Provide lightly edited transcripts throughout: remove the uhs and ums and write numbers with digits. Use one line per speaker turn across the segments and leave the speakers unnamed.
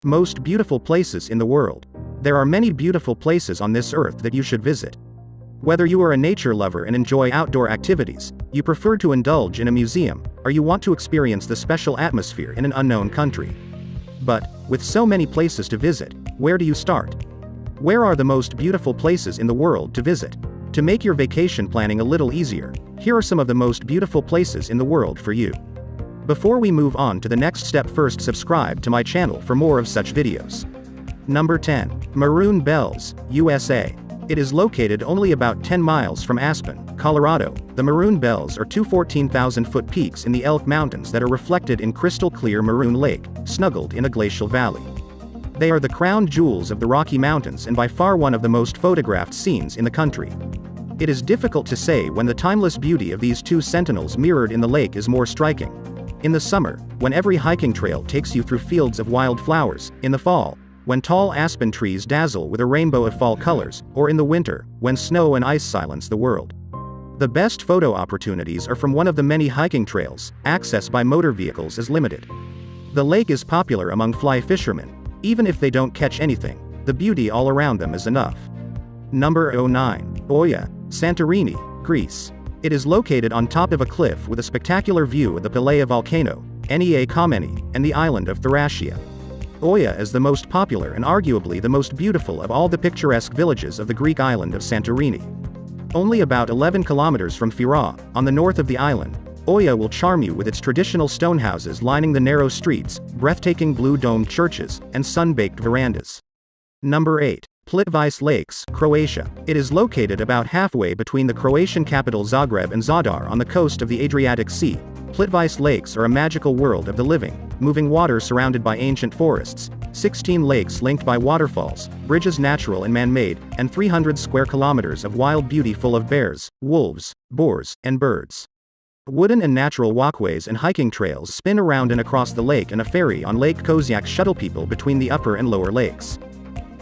Most beautiful places in the world. There are many beautiful places on this earth that you should visit. Whether you are a nature lover and enjoy outdoor activities, you prefer to indulge in a museum, or you want to experience the special atmosphere in an unknown country. But, with so many places to visit, where do you start? Where are the most beautiful places in the world to visit? To make your vacation planning a little easier, here are some of the most beautiful places in the world for you. Before we move on to the next step, first subscribe to my channel for more of such videos. Number 10. Maroon Bells, USA. It is located only about 10 miles from Aspen, Colorado. The Maroon Bells are two 14,000-foot peaks in the Elk Mountains that are reflected in crystal clear Maroon Lake, snuggled in a glacial valley. They are the crown jewels of the Rocky Mountains and by far one of the most photographed scenes in the country. It is difficult to say when the timeless beauty of these two sentinels mirrored in the lake is more striking. In the summer, when every hiking trail takes you through fields of wildflowers; in the fall, when tall aspen trees dazzle with a rainbow of fall colors; or in the winter, when snow and ice silence the world. The best photo opportunities are from one of the many hiking trails. Access by motor vehicles is limited. The lake is popular among fly fishermen. Even if they don't catch anything, the beauty all around them is enough. Number 09. Oia, Santorini, Greece. It is located on top of a cliff with a spectacular view of the Pelea volcano, Nea Kameni, and the island of Thracia. Oia is the most popular and arguably the most beautiful of all the picturesque villages of the Greek island of Santorini. Only about 11 kilometers from Fira, on the north of the island, Oia will charm you with its traditional stone houses lining the narrow streets, breathtaking blue-domed churches, and sun-baked verandas. Number 8. Plitvice Lakes, Croatia. It is located about halfway between the Croatian capital Zagreb and Zadar on the coast of the Adriatic Sea. Plitvice Lakes are a magical world of the living, moving water surrounded by ancient forests, 16 lakes linked by waterfalls, bridges natural and man-made, and 300 square kilometers of wild beauty full of bears, wolves, boars, and birds. Wooden and natural walkways and hiking trails spin around and across the lake, and a ferry on Lake Kozyak shuttle people between the upper and lower lakes.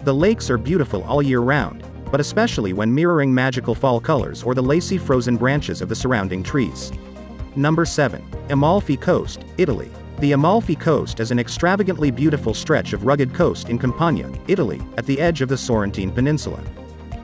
The lakes are beautiful all year round, but especially when mirroring magical fall colors or the lacy frozen branches of the surrounding trees. Number 7. Amalfi Coast, Italy. The Amalfi Coast is an extravagantly beautiful stretch of rugged coast in Campania, Italy, at the edge of the Sorrentine Peninsula.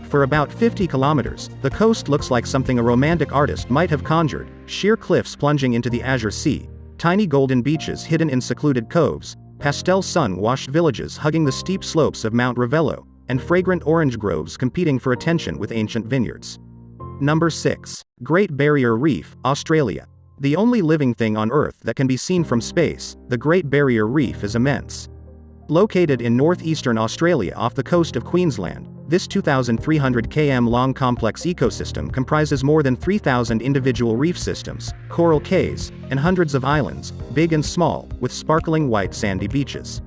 For about 50 kilometers, the coast looks like something a romantic artist might have conjured: sheer cliffs plunging into the azure sea, tiny golden beaches hidden in secluded coves, pastel sun-washed villages hugging the steep slopes of Mount Ravello, and fragrant orange groves competing for attention with ancient vineyards. Number 6. Great Barrier Reef, Australia. The only living thing on Earth that can be seen from space, the Great Barrier Reef is immense. Located in northeastern Australia off the coast of Queensland, this 2,300 km long complex ecosystem comprises more than 3,000 individual reef systems, coral cays, and hundreds of islands, big and small, with sparkling white sandy beaches.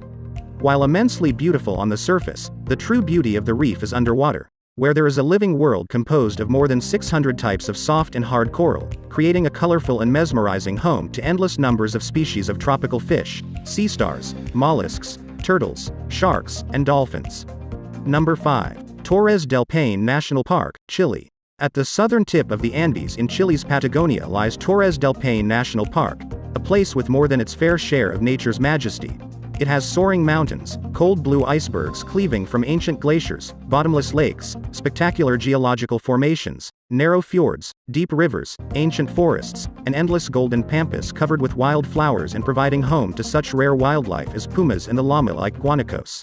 While immensely beautiful on the surface, the true beauty of the reef is underwater, where there is a living world composed of more than 600 types of soft and hard coral, creating a colorful and mesmerizing home to endless numbers of species of tropical fish, sea stars, mollusks, turtles, sharks, and dolphins. Number 5. Torres del Paine National Park, Chile. At the southern tip of the Andes in Chile's Patagonia lies Torres del Paine National Park, a place with more than its fair share of nature's majesty. It has soaring mountains, cold blue icebergs cleaving from ancient glaciers, bottomless lakes, spectacular geological formations, narrow fjords, deep rivers, ancient forests, and endless golden pampas covered with wild flowers and providing home to such rare wildlife as pumas and the llama-like guanacos.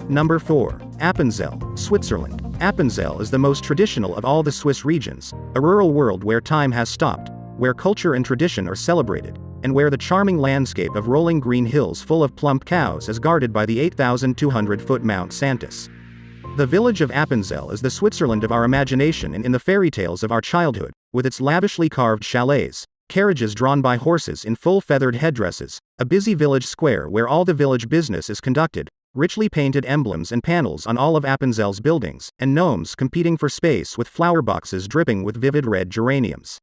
Number 4. Appenzell, Switzerland. Appenzell is the most traditional of all the Swiss regions, a rural world where time has stopped, where culture and tradition are celebrated, and where the charming landscape of rolling green hills full of plump cows is guarded by the 8,200-foot Mount Santos. The village of Appenzell is the Switzerland of our imagination and in the fairy tales of our childhood, with its lavishly carved chalets, carriages drawn by horses in full feathered headdresses, a busy village square where all the village business is conducted, richly painted emblems and panels on all of Appenzell's buildings, and gnomes competing for space with flower boxes dripping with vivid red geraniums.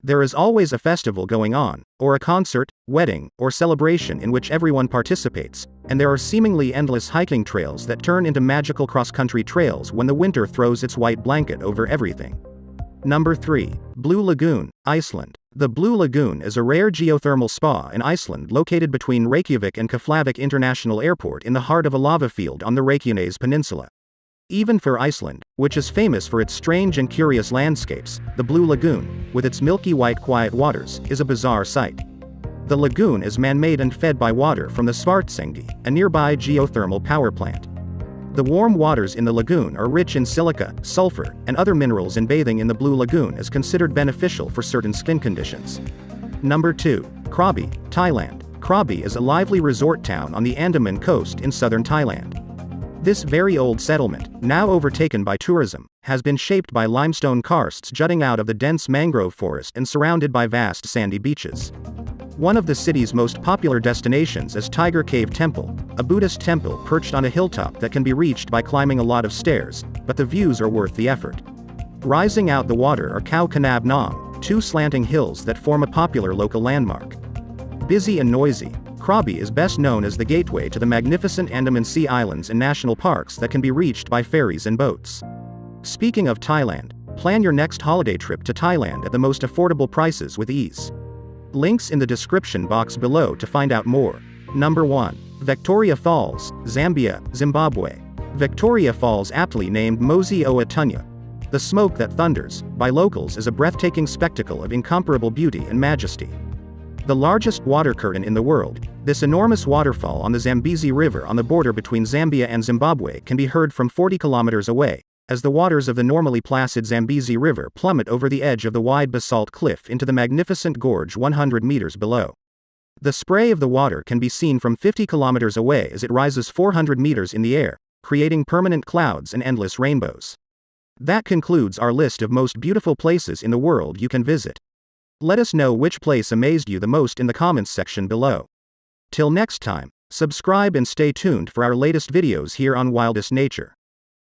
There is always a festival going on, or a concert, wedding, or celebration in which everyone participates, and there are seemingly endless hiking trails that turn into magical cross-country trails when the winter throws its white blanket over everything. Number 3. Blue Lagoon, Iceland. The Blue Lagoon is a rare geothermal spa in Iceland located between Reykjavik and Keflavik International Airport in the heart of a lava field on the Reykjanes Peninsula. Even for Iceland, which is famous for its strange and curious landscapes, the Blue Lagoon, with its milky white quiet waters, is a bizarre sight. The lagoon is man-made and fed by water from the Svartsengi, a nearby geothermal power plant. The warm waters in the lagoon are rich in silica, sulfur, and other minerals, and bathing in the Blue Lagoon is considered beneficial for certain skin conditions. Number 2. Krabi, Thailand. Krabi is a lively resort town on the Andaman coast in southern Thailand. This very old settlement, now overtaken by tourism, has been shaped by limestone karsts jutting out of the dense mangrove forest and surrounded by vast sandy beaches. One of the city's most popular destinations is Tiger Cave Temple, a Buddhist temple perched on a hilltop that can be reached by climbing a lot of stairs, but the views are worth the effort. Rising out the water are Khao Kanab Nam, two slanting hills that form a popular local landmark. Busy and noisy, Krabi is best known as the gateway to the magnificent Andaman Sea Islands and national parks that can be reached by ferries and boats. Speaking of Thailand, plan your next holiday trip to Thailand at the most affordable prices with ease. Links in the description box below to find out more. Number 1. Victoria Falls, Zambia, Zimbabwe. Victoria Falls, aptly named Mosi Oa Tunya, the smoke that thunders, by locals is a breathtaking spectacle of incomparable beauty and majesty. The largest water curtain in the world, this enormous waterfall on the Zambezi River on the border between Zambia and Zimbabwe can be heard from 40 kilometers away, as the waters of the normally placid Zambezi River plummet over the edge of the wide basalt cliff into the magnificent gorge 100 meters below. The spray of the water can be seen from 50 kilometers away as it rises 400 meters in the air, creating permanent clouds and endless rainbows. That concludes our list of most beautiful places in the world you can visit. Let us know which place amazed you the most in the comments section below. Till next time, subscribe and stay tuned for our latest videos here on Wildest Nature.